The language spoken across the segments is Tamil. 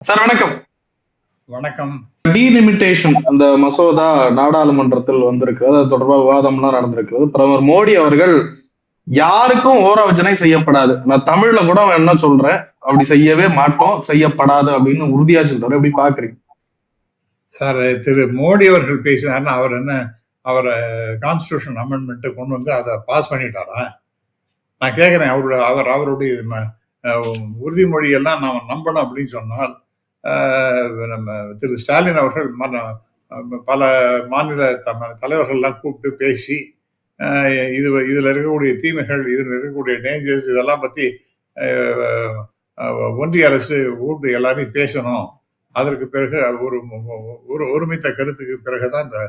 சார் வணக்கம். வணக்கம். டீலிமிட்டேஷன் அந்த மசோதா நாடாளுமன்றத்தில் வந்திருக்கிறது. அது தொடர்பாக விவாதம்லாம் நடந்திருக்கிறது. பிரதமர் மோடி அவர்கள் யாருக்கும் ஓரவஞ்சனை செய்யப்படாது, நான் தமிழ்ல கூட என்ன சொல்றேன், அப்படி செய்யவே மாட்டோம், செய்யப்படாது அப்படின்னு உறுதியா சொல்றாரு. எப்படி பாக்குறீங்க சார்? திரு மோடி அவர்கள் பேசினார்னா அவர் என்ன, அவர் கான்ஸ்டியூஷன் அமெண்ட்மெண்ட் கொண்டு வந்து அதை பாஸ் பண்ணிட்டாரா? நான் கேட்கிறேன். அவருடைய உறுதிமொழி எல்லாம் நாம் நம்பணும் அப்படின்னு சொன்னால் நம்ம திரு ஸ்டாலின் அவர்கள் பல மாநில தலைவர்கள்லாம் கூப்பிட்டு பேசி இதுல இருக்கக்கூடிய தீமைகள், இதுல இருக்கக்கூடிய டேஞ்சர்ஸ் இதெல்லாம் பத்தி ஒன்றிய அரசு கூப்பிட்டு எல்லாரையும் பேசணும். அதற்கு பிறகு ஒரு ஒருமித்த கருத்துக்கு பிறகுதான் இந்த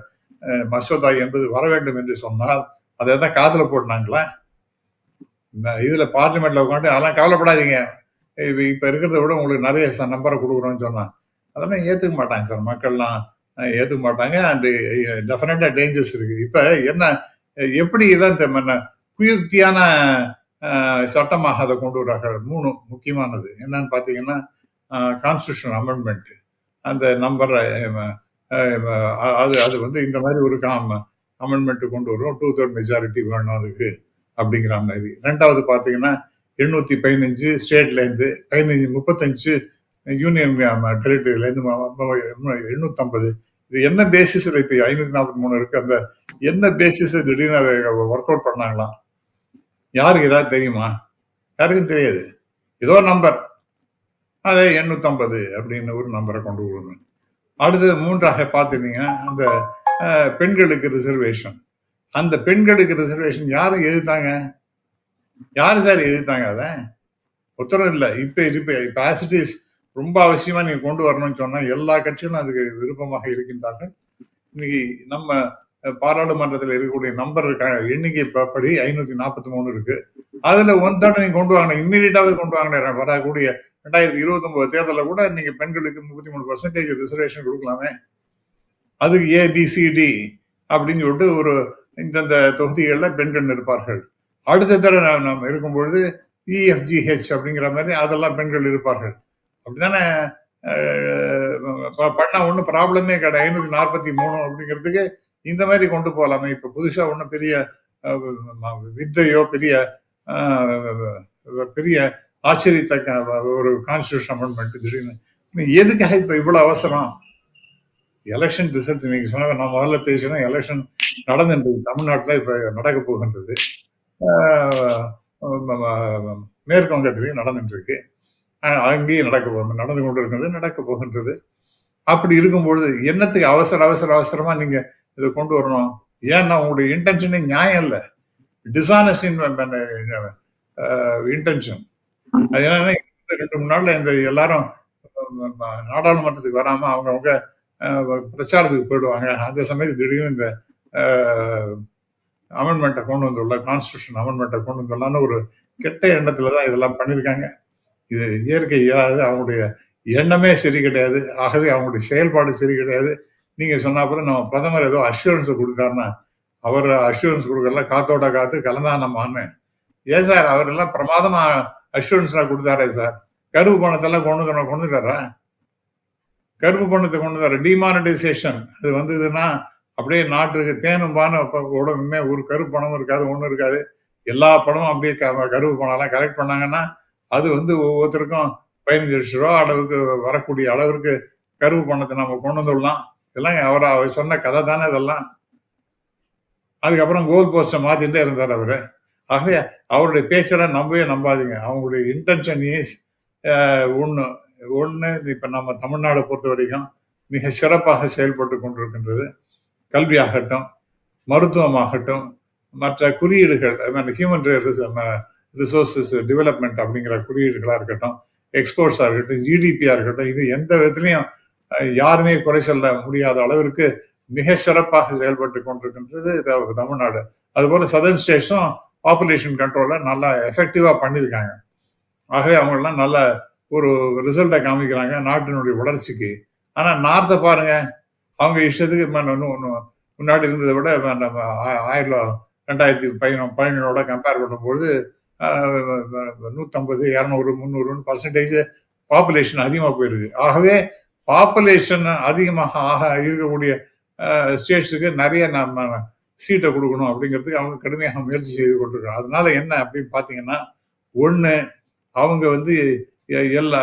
மசோதா என்பது வர வேண்டும் என்று சொன்னால் அதை தான் காதல போட்டாங்களா? இதுல பார்லிமெண்ட்ல உட்காந்து அதெல்லாம் கவலைப்படாதீங்க, இப்ப இருக்கிறத விட உங்களுக்கு நிறைய நம்பரை கொடுக்குறோம்னு சொன்னா அதெல்லாம் ஏத்துக்க மாட்டாங்க சார். மக்கள்லாம் ஏத்துக்க மாட்டாங்க. அண்ட் டெஃபினட்டா டேஞ்சர்ஸ் இருக்கு. இப்ப என்ன, எப்படி இதான் குயுக்தியான சட்டமாக அதை கொண்டு வர்றார்கள். 3 முக்கியமானது என்னன்னு பாத்தீங்கன்னா, கான்ஸ்டியூஷன் அமெண்ட்மெண்ட், அந்த நம்பர் அது வந்து இந்த மாதிரி ஒரு அமெண்ட்மெண்ட் கொண்டு வரும், 2/3 மெஜாரிட்டி வேணும் அதுக்கு அப்படிங்கிற மாதிரி. 2வது பாத்தீங்கன்னா 815 ஸ்டேட்ல இருந்து 35 யூனியன் டெரிட்டரியில இருந்து 850. இது என்ன பேசிஸ்ல இப்ப 543 இருக்கு, அந்த என்ன பேசிஸ் திடீர்னு ஒர்க் அவுட் பண்ணாங்களாம்? யாருக்கு ஏதாவது தெரியுமா? யாருக்கும் தெரியாது. ஏதோ நம்பர், அதை 850 அப்படின்னு ஒரு நம்பரை கொண்டு வரணும். அடுத்தது 3ஆக பார்த்துட்டீங்கன்னா அந்த பெண்களுக்கு ரிசர்வேஷன். அந்த பெண்களுக்கு ரிசர்வேஷன் யாரும் எதிர்த்தாங்க? யாரு சார் எதிர்த்தாங்க? அதை உத்தரவு இல்லை. இப்ப ஆசிட்டிஸ் ரொம்ப அவசியமா நீங்க கொண்டு வரணும்னு சொன்னா எல்லா கட்சிகளும் அதுக்கு விருப்பமாக இருக்கின்றார்கள். இன்னைக்கு நம்ம பாராளுமன்றத்தில் இருக்கக்கூடிய நம்பர் எண்ணிக்கை படி 543 இருக்கு. அதுல ஒன்றான நீங்க கொண்டு வாங்க, இம்மீடியட்டாவே கொண்டு வாங்க. வரக்கூடிய 2029 தேர்தலில் கூட நீங்க பெண்களுக்கு 33% ரிசர்வேஷன் கொடுக்கலாமே. அதுக்கு ABCD அப்படின்னு சொல்லிட்டு ஒரு இந்தந்த தொகுதிகளில் பெண்கள் இருப்பார்கள். அடுத்த தடவை நம்ம இருக்கும்பொழுது EFGH அப்படிங்கிற மாதிரி அதெல்லாம் பெண்கள் இருப்பார்கள். அப்படித்தானே பண்ணா ஒன்றும் ப்ராப்ளமே கிடையாது. 543 அப்படிங்கிறதுக்கு இந்த மாதிரி கொண்டு போகலாமே. இப்ப புதுசா ஒன்றும் பெரிய வித்தையோ பெரிய ஆச்சரியத்தக்க ஒரு கான்ஸ்டியூஷன் அமெண்ட்மெண்ட் திடீர்னு எதுக்காக இப்ப இவ்வளவு அவசரம்? எலெக்ஷன் ரிசல்ட் நீங்க சொன்ன, நான் முதல்ல பேசினேன், எலெக்ஷன் நடந்துட்டு தமிழ்நாட்டில் இப்ப நடக்க போகின்றது. மேற்கு வங்கத்திலையும் நடந்துட்டு இருக்கு, அங்கேயும் நடந்து கொண்டு இருக்கிறது, நடக்க போகின்றது. அப்படி இருக்கும்பொழுது என்னத்துக்கு அவசரமா நீங்க இதை கொண்டு வரணும்? ஏன்னா உங்களுடைய இன்டென்ஷனே நியாயம் இல்லை, டிஸ்ஆனஸ்ட் இன்டென்ஷன். அது என்னன்னா 2-3 நாள்ல இந்த எல்லாரும் நாடாளுமன்றத்துக்கு வராம அவங்க பிரச்சாரத்துக்கு போயிடுவாங்க. அந்த சமயத்து திடீர்னு இந்த அமெண்ட்மெண்ட்டை கொண்டு வந்துள்ள, கான்ஸ்டியூஷன் அமெண்ட்மெண்ட்டை கொண்டு வந்துள்ளான்னு ஒரு கெட்ட எண்ணத்துலதான் இதெல்லாம் பண்ணியிருக்காங்க. இது இயற்கை இயலாது, அவங்களுடைய எண்ணமே சரி கிடையாது. ஆகவே அவங்களுடைய செயல்பாடு சரி கிடையாது. நீங்க சொன்னா அப்புறம் நம்ம பிரதமர் ஏதோ அஷூரன்ஸ் கொடுத்தாருன்னா, அவர் அஷூரன்ஸ் கொடுக்கறலாம் காத்தோட காத்து கலந்தான் நம்ம. ஏன் சார் அவர் எல்லாம் பிரமாதமா அஷூரன்ஸ் கொடுத்தாரே சார்? கருப்பு பணத்தெல்லாம் கொண்டுட்டாரா? கருப்பு பணத்தை கொண்டு வர டிமானிட்டைசேஷன் அது வந்ததுன்னா அப்படியே நாட்டுக்கு தேனும் பான உடம்புமே ஒரு கருப்பு பணமும் இருக்காது, ஒன்றும் இருக்காது. எல்லா பணமும் அப்படியே கருப்பு பணம்லாம் கலெக்ட் பண்ணாங்கன்னா அது வந்து ஒவ்வொருத்தருக்கும் 15 லட்சம் ரூபா அளவுக்கு வரக்கூடிய அளவிற்கு கருப்பு பணத்தை நம்ம கொண்டு வந்துடலாம். இதெல்லாம் அவர் சொன்ன கதை தானே இதெல்லாம். அதுக்கப்புறம் கோல் போஸ்டை மாத்திட்டே இருந்தார் அவரு. ஆகவே அவருடைய பேச்செல்லாம் நம்பவே நம்பாதீங்க. அவங்களுடைய இன்டென்ஷன் இஸ் ஒன்று இப்ப நம்ம தமிழ்நாடு பொறுத்த வரைக்கும் மிக சிறப்பாக செயல்பட்டு கொண்டிருக்கின்றது. கல்வியாகட்டும், மருத்துவமாகட்டும், மற்ற குறியீடுகள், ஹியூமன் ரிசோர்சஸ் டெவலப்மெண்ட் அப்படிங்கிற குறியீடுகளா இருக்கட்டும், எக்ஸ்போர்ட்ஸா இருக்கட்டும், GDP-யா இருக்கட்டும், இது எந்த விதத்திலையும் யாருமே குறை சொல்ல முடியாத அளவிற்கு மிக சிறப்பாக செயல்பட்டு கொண்டிருக்கின்றது தமிழ்நாடு. அதுபோல சதர்ன் ஸ்டேட்ஸும் பாப்புலேஷன் கண்ட்ரோல நல்லா எஃபெக்டிவா பண்ணியிருக்காங்க. ஆகவே அவங்கெல்லாம் நல்ல ஒரு ரிசல்ட்டை காமிக்கிறாங்க நாட்டினுடைய வளர்ச்சிக்கு. ஆனா நார்த்தை பாருங்க, அவங்க இஷ்டத்துக்கு முன்னாடி இருந்ததை விட 2017 கம்பேர் பண்ணும்போது 150, 200, 300% பாப்புலேஷன் அதிகமாக போயிருக்கு. ஆகவே பாப்புலேஷன் அதிகமாக இருக்கக்கூடிய ஸ்டேட்ஸுக்கு நிறைய நம்ம சீட்டை கொடுக்கணும் அப்படிங்கிறதுக்கு அவங்க கடுமையாக முயற்சி செய்து கொண்டிருக்காங்க. அதனால என்ன அப்படின்னு பார்த்தீங்கன்னா, ஒன்று அவங்க வந்து எல்லா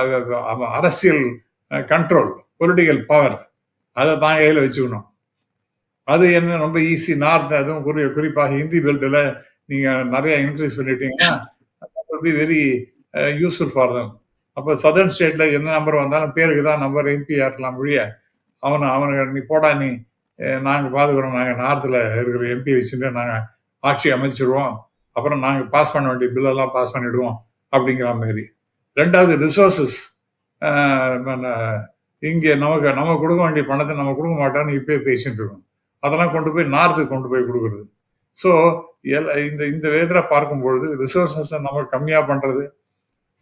அரசியல் கண்ட்ரோல், பொலிட்டிக்கல் பவர் அதை தான் கையில் வச்சுக்கணும். அது என்ன ரொம்ப ஈஸி. நார்த் அதுவும் குறிப்பாக ஹிந்தி பெல்ட்டில் நீங்கள் நிறைய இன்க்ரீஸ் பண்ணிட்டீங்கன்னா வெரி யூஸ்ஃபுல் ஃபார் தம். அப்போ சதர்ன் ஸ்டேட்டில் என்ன நம்பர் வந்தாலும் பேருக்கு தான் நம்பர் எம்பி ஆக்கலாம் மொழிய அவனுக்கு நீ போடா, நீ நாங்கள் பாதுகாக்கிறோம், நாங்கள் நார்த்தில் இருக்கிற எம்பி வச்சுட்டு நாங்கள் ஆட்சி அமைச்சிருவோம், அப்புறம் நாங்கள் பாஸ் பண்ண வேண்டிய பில்லெல்லாம் பாஸ் பண்ணிவிடுவோம் அப்படிங்கிற மாதிரி. ரெண்டாவது ரிசோர்ஸஸ், இங்கே நம்ம கொடுக்க வேண்டிய பணத்தை நம்ம கொடுக்க மாட்டோம்னு இப்போயே பேசிட்டு இருக்கோம். அதெல்லாம் கொண்டு போய் நார்த்துக்கு கொண்டு போய் கொடுக்குறது. ஸோ இந்த விதத்தில் பார்க்கும்பொழுது ரிசோர்ஸஸை நம்ம கம்மியாக பண்ணுறது,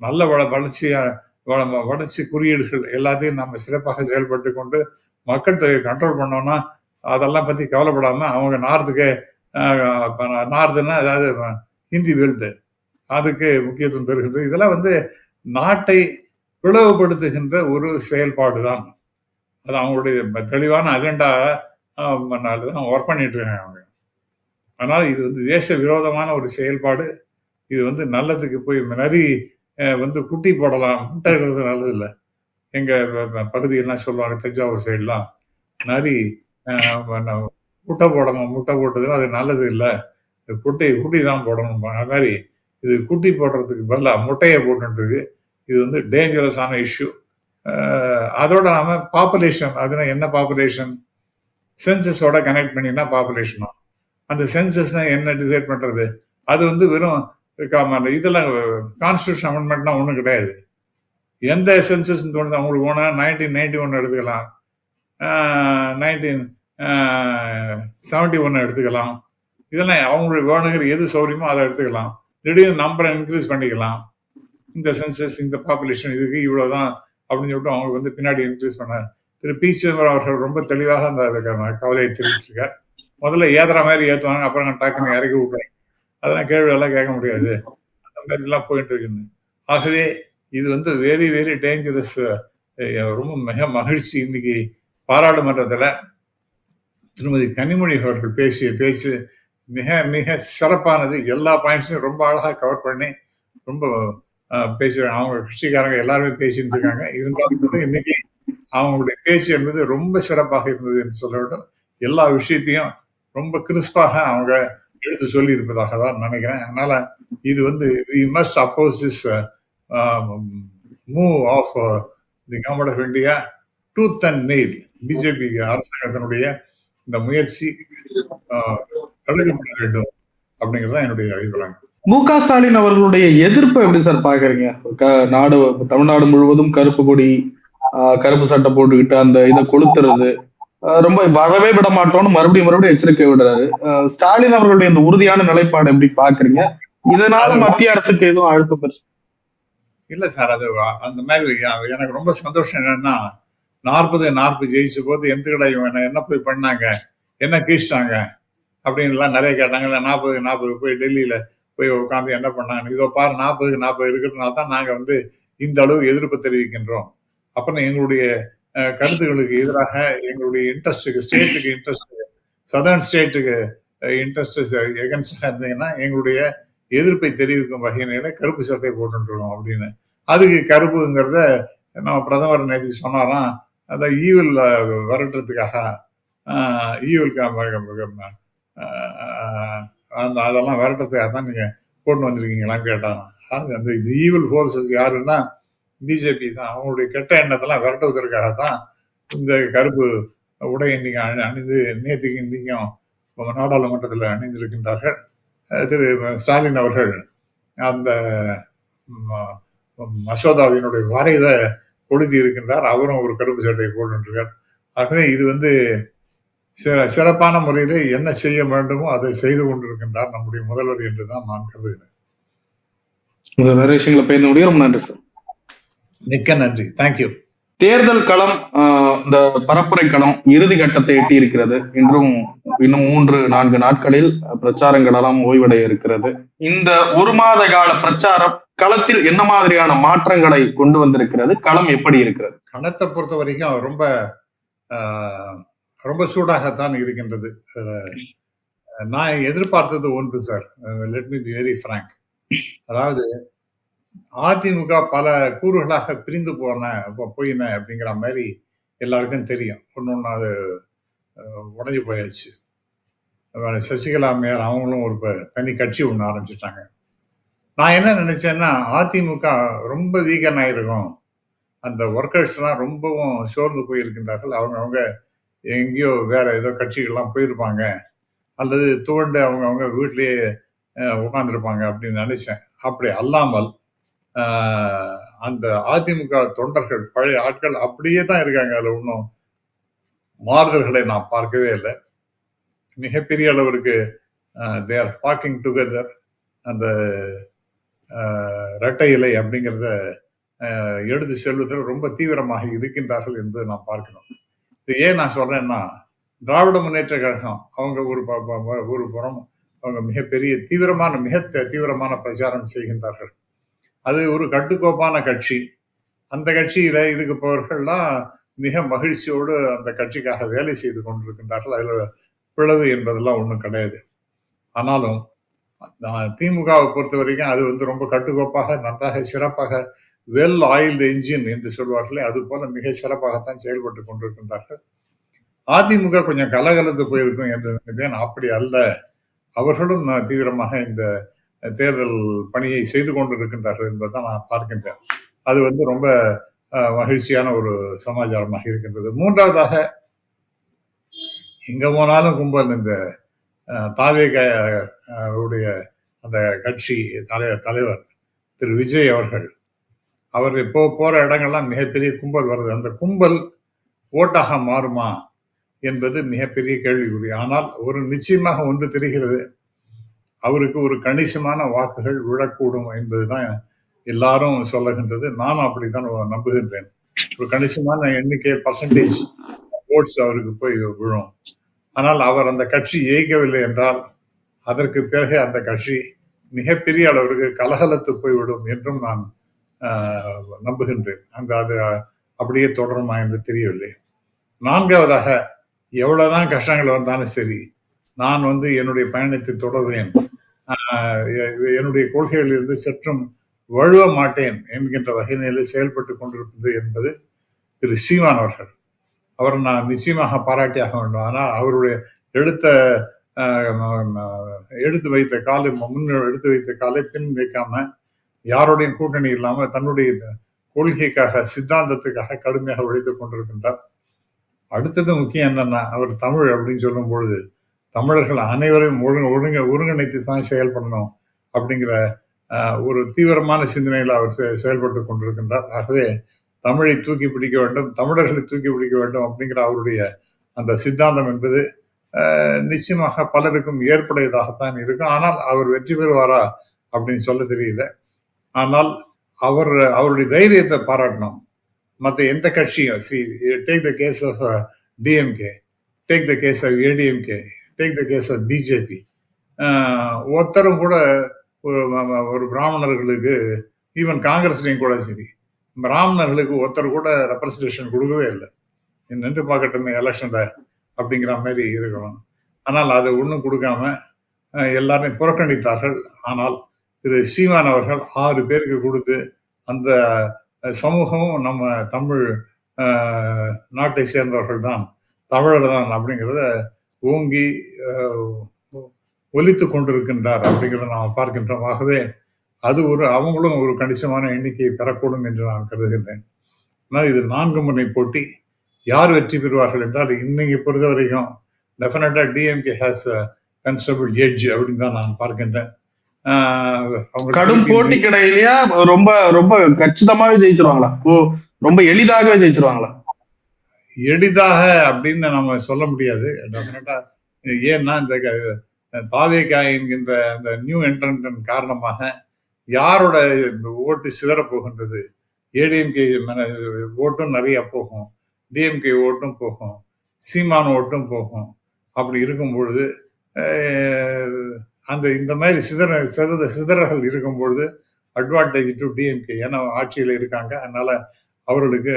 நல்ல வளர்ச்சி குறியீடுகள் எல்லாத்தையும் நம்ம சிறப்பாக செயல்பட்டு கொண்டு மக்கள் தொகையை கண்ட்ரோல் பண்ணோம்னா அதெல்லாம் பற்றி கவலைப்படாமல் அவங்க நார்த்துன்னா அதாவது ஹிந்தி பெல்ட் அதுக்கு முக்கியத்துவம் தருகின்றது. இதெல்லாம் வந்து நாட்டை பிளவுபடுத்துகின்ற ஒரு செயல்பாடு தான். அது அவங்களுடைய தெளிவான அஜெண்டா தான் ஒர்க் பண்ணிட்டு இருக்காங்க அவங்க. அதனால இது வந்து தேச விரோதமான ஒரு செயல்பாடு. இது வந்து நல்லதுக்கு போய் நிறைய வந்து குட்டி போடலாம், முட்டை இடுறது நல்லது இல்லை. எங்க பகுதியெல்லாம் சொல்லுவாங்க, தஞ்சாவூர் சைட்லாம் நிறைய முட்டை போட்டதுன்னா அது நல்லது இல்லை, குட்டி தான் போடணும். அது மாதிரி இது குட்டி போடுறதுக்கு பதிலாக முட்டையை போட்டுருக்கு. இது வந்து டேஞ்சரஸான இஷ்யூ. அதோட நாம பாப்புலேஷன், அதுனா என்ன பாப்புலேஷன், சென்சஸோட கனெக்ட் பண்ணினா பாப்புலேஷன். அந்த சென்சஸ் என்ன டிசைட் பண்றது, அது வந்து வெறும் இதெல்லாம் கான்ஸ்டியூஷன் அமெண்ட்மெண்ட்னா ஒன்றும் கிடையாது. எந்த சென்சஸ் தோணுது அவங்களுக்கு வேணா 1991 எடுத்துக்கலாம், 1971 எடுத்துக்கலாம். இதெல்லாம் அவங்களுக்கு வேணுங்கிற எது சௌரியமோ அதை எடுத்துக்கலாம். திடீர்னு நம்பரை இன்க்ரீஸ் பண்ணிக்கலாம். இந்த சென்சஸ் இந்த பாப்புலேஷன் இதுக்கு இவ்வளவுதான் அப்படின்னு சொல்லிட்டு அவங்க வந்து பின்னாடி இன்க்ரீஸ் பண்ண திரு பி. சிதம்பரம் அவர்கள் ரொம்ப தெளிவாக அந்த கவலையை தெரிவிச்சிருக்கார். முதல்ல ஏத்துற மாதிரி ஏற்றுவாங்க, அப்புறம் டக்குன்னு இறக்கி விட்டுறாங்க. அதெல்லாம் கேள்வியெல்லாம் கேட்க முடியாது, அந்த மாதிரி எல்லாம் போயிட்டு இருக்குன்னு. ஆகவே இது வந்து வெரி வெரி டேஞ்சரஸ். ரொம்ப மிக மகிழ்ச்சி, இன்னைக்கு பாராளுமன்றத்தில் திருமதி கனிமொழி அவர்கள் பேசிய பேச்சு மிக மிக சிறப்பானது. எல்லா பாயிண்ட்ஸையும் ரொம்ப அழகாக கவர் பண்ணி ரொம்ப பேசுறாங்க. அவங்க கட்சிக்காரங்க எல்லாருமே பேசிட்டு இருக்காங்க. இருந்தாலும் இன்னைக்கு அவங்களுடைய பேச்சு என்பது ரொம்ப சிறப்பாக இருந்தது என்று சொல்ல வேண்டும். எல்லா விஷயத்தையும் ரொம்ப கிறிஸ்பாக அவங்க எடுத்து சொல்லி இருப்பதாக தான் நினைக்கிறேன். அதனால இது வந்து we must oppose this move of the government of India tooth and nail. BJP அரசாங்கத்தினுடைய இந்த முயற்சி தடுக்கப்பட வேண்டும் அப்படிங்கிறது தான் என்னுடைய அபிப்பிராயம். மு.க. ஸ்டாலின் அவர்களுடைய எதிர்ப்பு எப்படி சார் பாக்குறீங்க? தமிழ்நாடு முழுவதும் கருப்பு கொடி, கருப்பு சட்டை போட்டுக்கிட்டு அந்த இதை கொளுத்துறது, ரொம்ப வரவே விட மாட்டோம்னு மறுபடியும் எச்சரிக்கை விடுறாரு. ஸ்டாலின் அவர்களுடைய இந்த உறுதியான நிலைப்பாடு எப்படி பாக்குறீங்க? இதனால மத்திய அரசுக்கு எதுவும் அழுத்தம் பெருசு இல்ல சார். அது அந்த மாதிரி எனக்கு ரொம்ப சந்தோஷம் என்னன்னா, 40 ஜெயிச்ச போது எந்த என்ன போய் பண்ணாங்க, என்ன கீழ்ச்சாங்க அப்படின்னு எல்லாம் நிறைய கேட்டாங்க. 40 போய் டெல்லியில போய் உட்காந்து என்ன பண்ணாங்க, இதோ பாரு 40 இருக்கிறதுனால தான் நாங்க வந்து இந்த அளவு எதிர்ப்பு தெரிவிக்கின்றோம். அப்புறம் எங்களுடைய கருத்துக்களுக்கு எதிராக எங்களுடைய இன்ட்ரெஸ்டுக்கு, ஸ்டேட்டுக்கு இன்ட்ரெஸ்ட், சதர்ன் ஸ்டேட்டுக்கு இன்ட்ரெஸ்ட் எகன்ஸ்டாக இருந்தீங்கன்னா எங்களுடைய எதிர்ப்பை தெரிவிக்கும் வகையில கருப்பு சட்டை போட்டுருக்கோம் அப்படின்னு. அதுக்கு கருப்புங்கிறத நம்ம பிரதமர் நேற்று சொன்னாராம், அந்த ஈவில் விரட்டுறதுக்காக, அதெல்லாம் விரட்டுறதுக்காக தான் நீங்க போட்டு வந்திருக்கீங்களான்னு கேட்டாராம். அது அந்த ஈவில் ஃபோர்ஸஸ் யாருன்னா பிஜேபி தான். அவங்களுடைய கெட்ட எண்ணத்தெல்லாம் விரட்டுவதற்காக தான் இந்த கருப்பு உடை இன்னைக்கு அணிந்து நேற்றுக்கு இன்னைக்கும் நாடாளுமன்றத்தில் அணிந்திருக்கின்றார்கள். திரு ஸ்டாலின் அவர்கள் அந்த மசோதாவினுடைய வரைவை கொளுத்தி இருக்கின்றார். அவரும் ஒரு கருப்பு சட்டையை போட்டுருக்கார். ஆகவே இது வந்து சிறப்பான முறையில் என்ன செய்ய வேண்டுமோ அதை செய்து கொண்டிருக்கின்றார் நம்முடைய முதல்வர் என்று தான் நான் கருதுகிறேன். நிறைய விஷயங்களை பேச முடியும். ரொம்ப நன்றி சார். மிக்க நன்றி. தேங்க்யூ. தேர்தல் களம், இந்த பரப்புரை களம் இறுதி கட்டத்தை எட்டி இருக்கிறது. இன்னும் 3-4 நாட்களில் பிரச்சாரங்கள் எல்லாம் ஓய்வடைய இருக்கிறது. இந்த 1 மாத கால பிரச்சாரம் களத்தில் என்ன மாதிரியான மாற்றங்களை கொண்டு வந்திருக்கிறது? களம் எப்படி இருக்கிறது? களத்தை பொறுத்த வரைக்கும் ரொம்ப ரொம்ப சூடாகத்தான் இருக்கின்றது. நான் எதிர்பார்த்தது ஒன்று sir. Let me be very frank. அதாவது அதிமுக பல கூறுகளாக பிரிந்து போயின அப்படிங்கிற மாதிரி எல்லாருக்கும் தெரியும். ஒன்னொன்னு அது உடஞ்சி போயாச்சு. சசிகலா அம்மையார் அவங்களும் ஒரு தனி கட்சி ஒன்று ஆரம்பிச்சுட்டாங்க. நான் என்ன நினைச்சேன்னா, அதிமுக ரொம்ப வீக்கன் ஆயிருக்கும், அந்த ஒர்க்கர்ஸ்லாம் ரொம்பவும் சோர்ந்து போயிருக்கின்றார்கள், அவங்க எங்கேயோ வேற ஏதோ கட்சிகள்லாம் போயிருப்பாங்க, அல்லது துவண்டு அவங்க வீட்டிலேயே உட்காந்துருப்பாங்க அப்படின்னு நினைச்சேன். அப்படி அல்லாமல் அந்த அதிமுக தொண்டர்கள் பழைய ஆட்கள் அப்படியே தான் இருக்காங்க. அதில் ஒன்றும் மாறுதல்களை நான் பார்க்கவே இல்லை. மிகப்பெரிய அளவிற்கு தே ஆர் வாக்கிங் டுகெதர். அந்த இரட்டை இலை அப்படிங்கிறத எடுத்து செல்வதில் ரொம்ப தீவிரமாக இருக்கின்றார்கள் என்பதை நான் பார்க்கிறோம். இது ஏன் நான் சொல்றேன்னா, திராவிட முன்னேற்ற கழகம் அவங்க ஒரு புறம் அவங்க மிகப்பெரிய தீவிரமான பிரச்சாரம் செய்கின்றார்கள். அது ஒரு கட்டுக்கோப்பான கட்சி. அந்த கட்சியில இருப்பவர்கள்லாம் மிக மகிழ்ச்சியோடு அந்த கட்சிக்காக வேலை செய்து கொண்டிருக்கின்றார்கள். அதில் பிளவு என்பதெல்லாம் ஒன்றும் கிடையாது. ஆனாலும் திமுகவை பொறுத்த வரைக்கும் அது ரொம்ப கட்டுக்கோப்பாக, நன்றாக, சிறப்பாக, வெல் ஆயில்டு என்ஜின் என்று சொல்வார்களே, அது போல மிக சிறப்பாகத்தான் செயல்பட்டு கொண்டிருக்கின்றார்கள். அதிமுக கொஞ்சம் கலகலத்து போயிருக்கும் என்று நினைத்தேன். அப்படி அல்ல. அவர்களும் தீவிரமாக இந்த தேர்தல் பணியை செய்து கொண்டிருக்கின்றார்கள் என்பதுதான் நான் பார்க்கின்றேன். அது ரொம்ப மகிழ்ச்சியான ஒரு சமாச்சாரமாக இருக்கின்றது. மூன்றாவதாக, எங்க போனாலும் கும்பல் இந்த தாவேகாவுடைய அந்த கட்சி தலைவர் திரு விஜய் அவர்கள், அவர் இப்போ போற இடங்கள்லாம் மிகப்பெரிய கும்பல் வருது. அந்த கும்பல் ஓட்டாக மாறுமா என்பது மிகப்பெரிய கேள்விக்குறி. ஆனால் ஒரு நிச்சயமாக ஒன்று தெரிகிறது, அவருக்கு ஒரு கணிசமான வாக்குகள் விழக்கூடும் என்பதுதான் எல்லாரும் சொல்லுகின்றது. நானும் அப்படித்தான் நம்புகின்றேன். ஒரு கணிசமான எண்ணிக்கை பர்சன்டேஜ் ஓட்ஸ் அவருக்கு போய் விழும். ஆனால் அவர் அந்த கட்சி ஜெயிக்கவில்லை என்றால் அதற்கு பிறகு அந்த கட்சி மிகப்பெரிய அளவிற்கு கலகலத்து போய்விடும் என்றும் நான் நம்புகின்றேன். அது அப்படியே தொடருமா என்று தெரியவில்லை. நான்காவதாக, எவ்வளவுதான் கஷ்டங்கள் வந்தாலும் சரி, நான் என்னுடைய பயணத்தை தொடர்வேன், என்னுடைய கொள்கைகளிலிருந்து சற்றும் வழுவ மாட்டேன் என்கின்ற வகையிலே செயல்பட்டு கொண்டிருப்பது என்பது திரு சீமான் அவர்கள். அவரை நான் நிச்சயமாக பாராட்டியாக வேண்டும். ஆனால் அவருடைய எடுத்து வைத்த காலை பின் வைக்காம, யாருடையும் கூட்டணி இல்லாம தன்னுடைய கொள்கைக்காக, சித்தாந்தத்துக்காக கடுமையாக உழைத்துக் கொண்டிருக்கின்றார். அடுத்தது முக்கியம் என்னன்னா, அவர் தமிழ் அப்படின்னு சொல்லும் பொழுது தமிழர்கள் அனைவரையும் ஒருங்கிணைத்து தான் செயல்படணும் அப்படிங்கிற ஒரு தீவிரமான சிந்தனையில் அவர் செயல்பட்டு கொண்டிருக்கின்றார். ஆகவே தமிழை தூக்கி பிடிக்க வேண்டும், தமிழர்களை தூக்கி பிடிக்க வேண்டும் அப்படிங்கிற அவருடைய அந்த சித்தாந்தம் என்பது நிச்சயமாக பலருக்கும் ஏற்புடையதாகத்தான் இருக்கும். ஆனால் அவர் வெற்றி பெறுவாரா அப்படின்னு சொல்ல தெரியல. ஆனால் அவருடைய தைரியத்தை பாராட்டணும். மற்ற எந்த கட்சியும், take the case of DMK, take the case of ADMK, take the case of BJP, ஒருத்தரும் கூட ஒரு பிராமணர்களுக்கு, ஈவன் காங்கிரஸ்லையும் கூட சரி, பிராமணர்களுக்கு ஒருத்தர் கூட ரெப்ரசன்டேஷன் கொடுக்கவே இல்லை. நின்று பார்க்கட்டுமே எலெக்ஷன்ல அப்படிங்கிற மாதிரி இருக்கணும். ஆனால் அதை ஒன்றும் கொடுக்காம எல்லாரையும் புறக்கணித்தார்கள். ஆனால் திரு சீமான் அவர்கள் 6 பேருக்கு கொடுத்து, அந்த சமூகமும் நம்ம தமிழ் நாட்டை சேர்ந்தவர்கள் தான், தமிழர் தான் அப்படிங்கிறத ஓங்கி ஒலித்து கொண்டிருக்கின்றார் அப்படிங்கிறத நாம் பார்க்கின்றோம். ஆகவே அது அவங்களும் ஒரு கணிசமான எண்ணிக்கையை பெறக்கூடும் என்று நான் கருதுகின்றேன். ஆனால் இது 4 முனை போட்டி. யார் வெற்றி பெறுவார்கள் என்றால், இன்னைக்கு பொறுத்த வரைக்கும் டெஃபினட்டா டிஎம்கே ஹேஸ் கன்சிடரபிள் எட்ஜ் அப்படின்னு தான் நான் பார்க்கின்றேன். கடும் போட்டி கிடையிலையா? ரொம்ப ரொம்ப கச்சிதமாவே ஜெயிச்சிருவாங்களா? ரொம்ப எளிதாகவே ஜெயிச்சிருவாங்களா? எளிதாக அப்படின்னு நம்ம சொல்ல முடியாது. டெஃபினட்டா. ஏன்னா இந்த தாவேகா என்கின்ற அந்த நியூ என்ட்ரன்ட் காரணமாக யாரோட ஓட்டு சிதற போகின்றது? ஏடிஎம்கே ஓட்டும் நிறைய போகும், டிஎம்கே ஓட்டும் போகும், சீமான் ஓட்டும் போகும். அப்படி இருக்கும் பொழுது இந்த மாதிரி சிதறல்கள் இருக்கும் பொழுது அட்வான்டேஜ் டு டிஎம்கே. ஏன்னா ஆட்சியில் இருக்காங்க, அதனால அவர்களுக்கு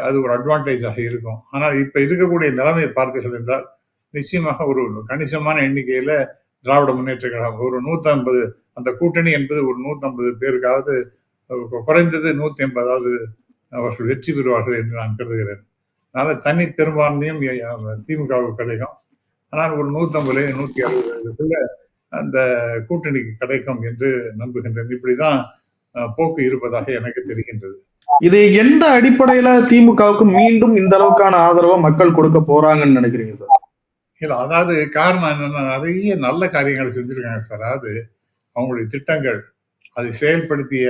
அது ஒரு அட்வான்டேஜாக இருக்கும். ஆனால் இப்ப இருக்கக்கூடிய நிலைமையை பார்த்தீர்கள் என்றால் நிச்சயமாக ஒரு கணிசமான எண்ணிக்கையில திராவிட முன்னேற்ற கழகம் ஒரு 150, அந்த கூட்டணி என்பது ஒரு 150 பேருக்காவது, குறைந்தது 180 அவர்கள் வெற்றி பெறுவார்கள் என்று நான் கருதுகிறேன். அதனால தனி பெரும்பான்மையும் திமுகவுக்கு கிடைக்கும். ஆனால் ஒரு 150 160 அந்த கூட்டணிக்கு கிடைக்கும் என்று நம்புகின்றேன். இப்படிதான் போக்கு இருப்பதாக எனக்கு தெரிகின்றது. இது எந்த அடிப்படையில திமுகவுக்கு மீண்டும் இந்த அளவுக்கான ஆதரவை மக்கள் கொடுக்க போறாங்கன்னு நினைக்கிறீங்க சார்? இல்ல, அதாவது காரணம் என்னன்னா, நிறைய நல்ல காரியங்களை செஞ்சிருக்காங்க சார். அதாவது அவங்களுடைய திட்டங்கள், அதை செயல்படுத்திய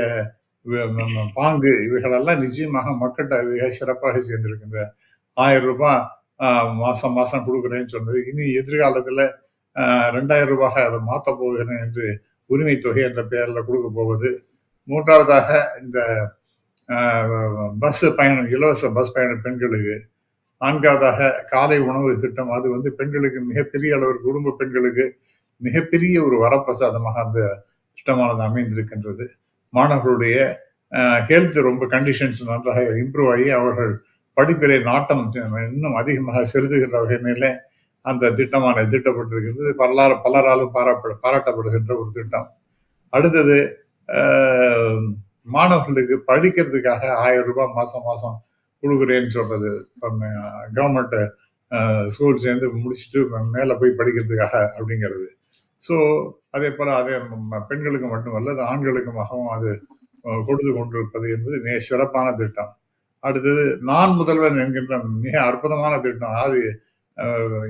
பாங்கு, இவைகளெல்லாம் நிச்சயமாக மக்கள்கிட்ட மிக சிறப்பாக சேர்ந்திருக்கு. இந்த 1000 ரூபாய் மாசம் மாசம் கொடுக்குறேன்னு சொன்னது, இனி எதிர்காலத்துல 2000 ரூபாய் அதை மாற்ற போகிறேன் என்று உரிமை தொகை என்ற பெயர்ல கொடுக்க போவது. மூன்றாவதாக இந்த பஸ் பயணம், இலவச பஸ் பயணம் பெண்களுக்கு. நான்காவதாக காலை உணவு திட்டம், அது பெண்களுக்கு மிகப்பெரிய அளவு, குடும்ப பெண்களுக்கு மிகப்பெரிய ஒரு வரப்பிரசாதமாக அந்த திட்டமானது அமைந்திருக்கின்றது. மாணவர்களுடைய ஹெல்த் ரொம்ப கண்டிஷன்ஸ் நன்றாக இம்ப்ரூவ் ஆகி அவர்கள் படிப்பிலே நாட்டம் இன்னும் அதிகமாக செலுத்துகின்ற வகையில அந்த திட்டமானது திட்டப்பட்டிருக்கிறது. பலராலும் பாராட்டப்படுகின்ற ஒரு திட்டம். அடுத்தது மாணவர்களுக்கு படிக்கிறதுக்காக 1000 ரூபாய் மாசம் மாசம் கொடுக்குறேன்னு சொல்றது, கவர்மெண்ட் ஸ்கூல் சேர்ந்து முடிச்சுட்டு மேலே போய் படிக்கிறதுக்காக அப்படிங்கிறது. ஸோ அதே போல பெண்களுக்கு மட்டுமல்ல, அது ஆண்களுக்குமாகவும் அது கொடுத்து கொண்டிருப்பது என்பது மிக சிறப்பான திட்டம். அடுத்தது நான் முதல்வன் என்கின்ற மிக அற்புதமான திட்டம். அதாவது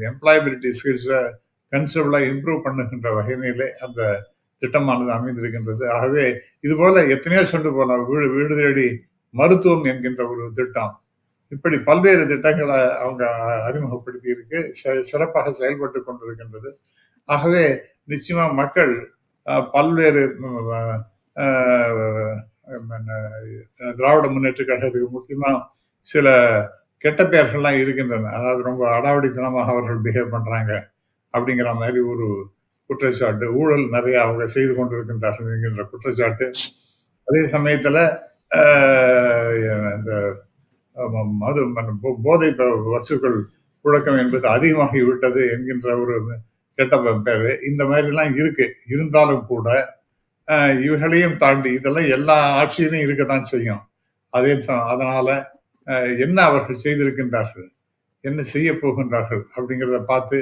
எம்ப்ளாயபிலிட்டி ஸ்கில்ஸை கன்சிடபிளாக இம்ப்ரூவ் பண்ணுகின்ற வகையிலே அந்த திட்டமானது அமைந்திருக்கின்றது. ஆகவே இது போல எத்தனையோ சொண்டு போன வீடு தேடி மருத்துவம் என்கின்ற ஒரு திட்டம், இப்படி பல்வேறு திட்டங்களை அவங்க அறிமுகப்படுத்தி இருக்கு, சிறப்பாக செயல்பட்டு கொண்டிருக்கின்றது. ஆகவே நிச்சயமா மக்கள் பல்வேறு திராவிட முன்னேற்ற கழகத்துக்கு முக்கியமா சில கெட்ட பெயர்கள்லாம் இருக்கின்றன. அதாவது ரொம்ப அடாவடித்தனமாக அவர்கள் பிஹேவ் பண்றாங்க அப்படிங்கிற மாதிரி ஒரு குற்றச்சாட்டு, ஊழல் நிறைய அவங்க செய்து கொண்டிருக்கின்றார்கள் என்கின்ற குற்றச்சாட்டு. அதே சமயத்துல இந்த மது போதை வஸ்துக்கள் புழக்கம் என்பது அதிகமாகி விட்டது என்கின்ற ஒரு கெட்ட பேரு இந்த மாதிரி எல்லாம் இருக்கு. இருந்தாலும் கூட இவைகளையும் தாண்டி இதெல்லாம் எல்லா ஆட்சியிலையும் இருக்கத்தான் செய்யும். அதனால என்ன அவர்கள் செய்திருக்கின்றார்கள், என்ன செய்ய போகின்றார்கள் அப்படிங்கிறத பார்த்து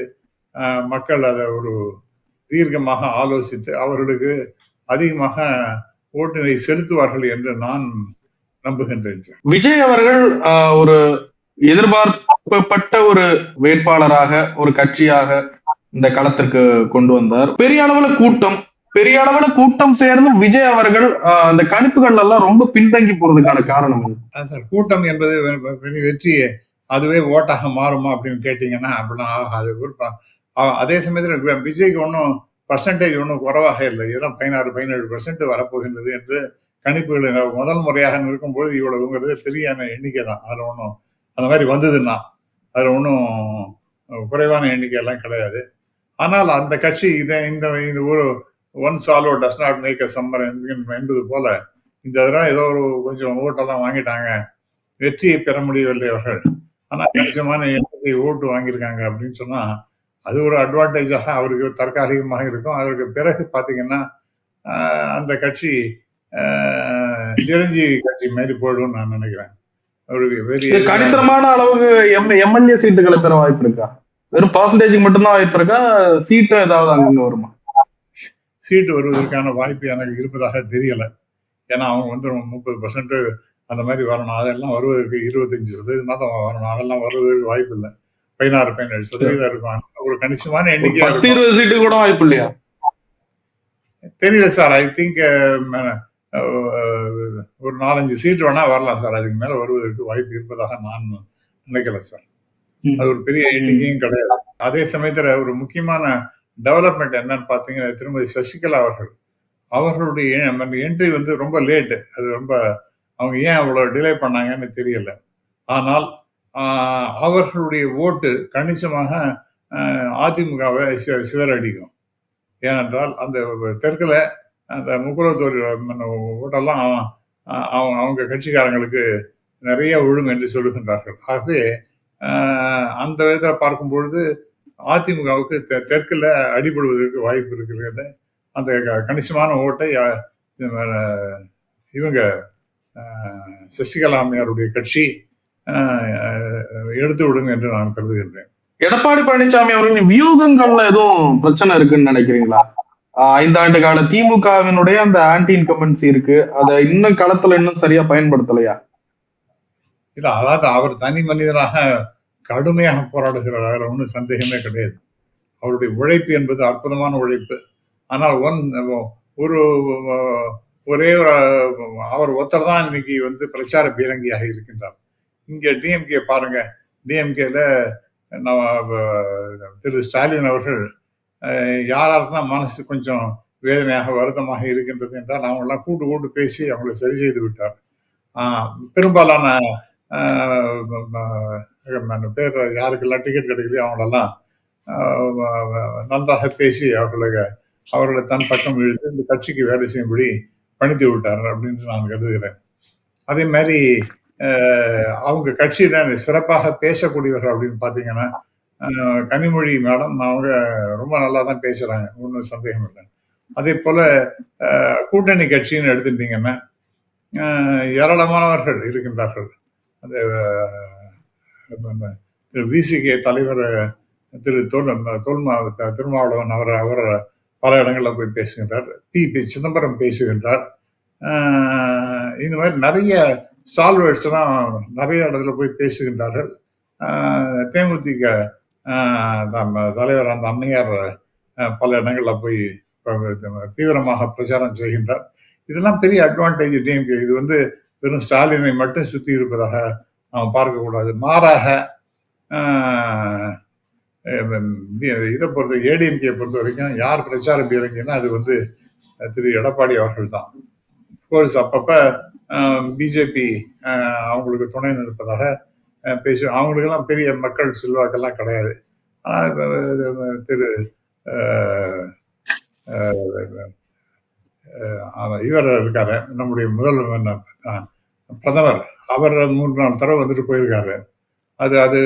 மக்கள் அதை ஒரு தீர்க்கமாக ஆலோசித்து அவர்களுக்கு அதிகமாக ஓட்டினை செலுத்துவார்கள் என்று நான் நம்புகின்றேன் சார். விஜய் அவர்கள் ஒரு எதிர்பார்க்கப்பட்ட ஒரு வேட்பாளராக, ஒரு கட்சியாக இந்த களத்திற்கு கொண்டு வந்தார். பெரிய அளவுல கூட்டம் சேர்ந்து விஜய் அவர்கள் அந்த கணிப்புகள் எல்லாம் ரொம்ப பின்தங்கி போறதுக்கான காரணம் சார், கூட்டம் என்பது வெற்றி அதுவே ஓட்டாக மாறுமா அப்படின்னு கேட்டீங்கன்னா அப்படிலாம் ஆகாது. அதே சமயத்துல விஜய்க்கு ஒன்றும் பர்சன்டேஜ் ஒன்றும் குறைவாக இல்லை. இதெல்லாம் 16-17% வரப்போகின்றது என்று கணிப்புகள் முதல் முறையாக இருக்கும்போது இவ்வளவுங்கிறது பெரிய எண்ணிக்கை தான். அதுல ஒன்றும் அந்த மாதிரி வந்ததுன்னா அதுல ஒன்றும் குறைவான எண்ணிக்கை எல்லாம் கிடையாது. ஆனால் அந்த கட்சி இந்த ஒரு one swallow does not make a summer என்பது போல இந்த தடவை ஏதோ ஒரு கொஞ்சம் ஓட்டெல்லாம் வாங்கிட்டாங்க, வெற்றியை பெற முடியவில்லை அவர்கள், ஆனால் கணிசமான எண்ணிக்கை ஓட்டு வாங்கியிருக்காங்க அப்படின்னு சொன்னா அது ஒரு அட்வான்டேஜாக அவருக்கு தற்காலிகமாக இருக்கும். அதற்கு பிறகு பாத்தீங்கன்னா அந்த கட்சி சிரஞ்சீவி கட்சி மாதிரி போயிடும் நான் நினைக்கிறேன். கணிசமான அளவுக்கு எம்எல்ஏ சீட்டுகளை பெற வாய்ப்பு இருக்கா? வெறும் பர்சன்டேஜ் மட்டும்தான் வாய்ப்பு இருக்கா? சீட்டு ஏதாவது அங்க வருமா? சீட்டு வருவதற்கான வாய்ப்பு எனக்கு இருப்பதாக தெரியல. ஏன்னா அவங்க 30% அந்த மாதிரி வரணும். அதெல்லாம் வருவதற்கு 25% தான் வரணும். அதெல்லாம் வருவதற்கு வாய்ப்பு இல்லை. 16-17% இருக்கும். ஒரு கணிசமான எண்ணிக்கை 20 சீட்டு கூட வாய்ப்பு இல்லையா? தெரியல சார். ஐ திங்க் ஒரு 4-5 சீட்டு வேணா வரலாம் சார். அதுக்கு மேல வருவதற்கு வாய்ப்பு இருப்பதாக நான் நினைக்கல சார். அது ஒரு பெரிய எண்ணிக்கையும் கிடையாது. அதே சமயத்துல ஒரு முக்கியமான டெவலப்மெண்ட் என்னன்னு பாத்தீங்கன்னா, திருமதி சசிகலா அவர்களுடைய என்ட்ரி ரொம்ப லேட்டு. அது ரொம்ப அவங்க ஏன் அவ்வளவு டிலே பண்ணாங்கன்னு தெரியல. ஆனால் அவர்களுடைய ஓட்டு கணிசமாக அதிமுகவை சிதறடிக்கும். ஏனென்றால் அந்த தெற்குல அந்த முக்குலத்தோர் ஓட்டெல்லாம் அவங்க கட்சிக்காரங்களுக்கு நிறைய விழும் என்று சொல்லுகின்றார்கள். ஆகவே அந்த விதத்தில் பார்க்கும் பொழுது அதிமுகவுக்கு தெற்குல அடிபடுவதற்கு வாய்ப்பு இருக்கிறது. அந்த கணிசமான ஓட்டை இவங்க சசிகலா அம்மையாருடைய கட்சி எடுத்து விடும் என்று நான் கருதுகின்றேன். எடப்பாடி பழனிசாமி அவர்களின் வியூகங்கள்ல எதுவும் பிரச்சனை இருக்குன்னு நினைக்கிறீங்களா? 5 ஆண்டு கால திமுகவினுடைய அந்த ஆன்டி இன்கம்பன்சி இருக்கு, அதை இன்னும் களத்துல இன்னும் சரியா பயன்படுத்தலையா? இல்ல, அதாவது அவர் தனி மனிதனாக கடுமையாக போராடுகிறார், அதில் ஒன்றும் சந்தேகமே கிடையாது. அவருடைய உழைப்பு என்பது அற்புதமான உழைப்பு. ஆனால் ஒரே ஒரு அவர் ஒருத்தர் தான் இன்னைக்கு பிரச்சார பீரங்கியாக இருக்கின்றார். இங்க டிஎம்கே பாருங்க, டிஎம்கேல திரு ஸ்டாலின் அவர்கள் யாராருக்குன்னா மனசு கொஞ்சம் வேதனையாக வருத்தமாக இருக்கின்றது என்றால் அவங்கெல்லாம் கூட்டு பேசி அவங்களை சரி செய்து விட்டார். பெரும்பாலான பேர் யாருக்கெல்லாம் டிக்கெட் கிடைக்கலையோ அவங்களெல்லாம் நன்றாக பேசி அவர்களை தன் பக்கம் இழுத்து இந்த கட்சிக்கு வேலை செய்யும்படி பணித்து விட்டார் அப்படின்னு நான் கருதுகிறேன். அதே மாதிரி அவங்க கட்சியில சிறப்பாக பேசக்கூடியவர்கள் அப்படின்னு பார்த்தீங்கன்னா கனிமொழி மேடம் அவங்க ரொம்ப நல்லா தான் பேசுறாங்க, ஒன்றும் சந்தேகம் இல்லை. அதே போல கூட்டணி கட்சின்னு எடுத்துட்டீங்கன்னா ஏராளமானவர்கள் இருக்கின்றார்கள். அந்த விசிகே தலைவர் திரு திருமாவளவன் அவர் பல இடங்களில் போய் பேசுகின்றார். பி சிதம்பரம் பேசுகின்றார். இந்த மாதிரி நிறைய ஸ்டால்வர்ட்ஸ் எல்லாம் நிறைய இடத்துல போய் பேசுகின்றார்கள். தேமுதிக தலைவர் அந்த அம்மையார் பல இடங்களில் போய் தீவிரமாக பிரச்சாரம் செய்கின்றார். இதெல்லாம் பெரிய அட்வான்டேஜ் டிஎம்கே. இது வெறும் ஸ்டாலினை மட்டும் சுற்றி இருப்பதாக நாம் பார்க்கக்கூடாது. மாறாக இதை பொறுத்த ஏடிஎம்கே பொறுத்த வரைக்கும் யார் பிரச்சார பீரங்கின்னா அது திரு எடப்பாடி அவர்கள் தான். கோர்ஸ் அப்பப்ப பிஜேபி அவங்களுக்கு துணை நிற்பதாக பேசு. அவங்களுக்கெல்லாம் பெரிய மக்கள் செல்வாக்கெல்லாம் கிடையாது. ஆனால் திரு இவர் இருக்காரு, நம்முடைய பிரதமர், அவர் 3-4 தடவை போயிருக்காரு. அது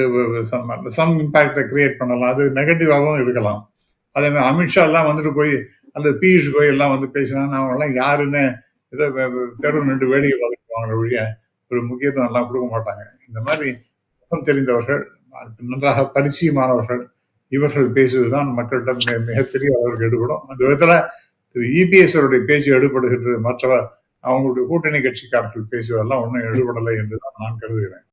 சம் இம்பாக்டை கிரியேட் பண்ணலாம், அது நெகட்டிவாகவும் இருக்கலாம். அதே மாதிரி அமித்ஷா எல்லாம் போய் அல்லது பியூஷ் கோயல் எல்லாம் பேசினாங்கன்னா அவங்க எல்லாம் யாருன்னு ஏதோ தெருவு நின்று வேடிக்கை பார்த்துக்குவாங்க ஒழிய ஒரு முக்கியத்துவம் எல்லாம் கொடுக்க மாட்டாங்க. இந்த மாதிரி தெரிந்தவர்கள், நன்றாக பரிச்சயமானவர்கள், இவர்கள் பேசுவதுதான் மக்களிடம் மிகப்பெரிய அளவுக்கு எடுபடும். அந்த விதத்துல திரு இபிஎஸ் அவருடைய பேச்சு எடுபடுகின்றது. மற்றவர் அவங்களுடைய கூட்டணி கட்சிக்காரர்கள் பேசுவதெல்லாம் ஒன்றும் எடுபடலை என்றுதான் நான் கருதுகிறேன்.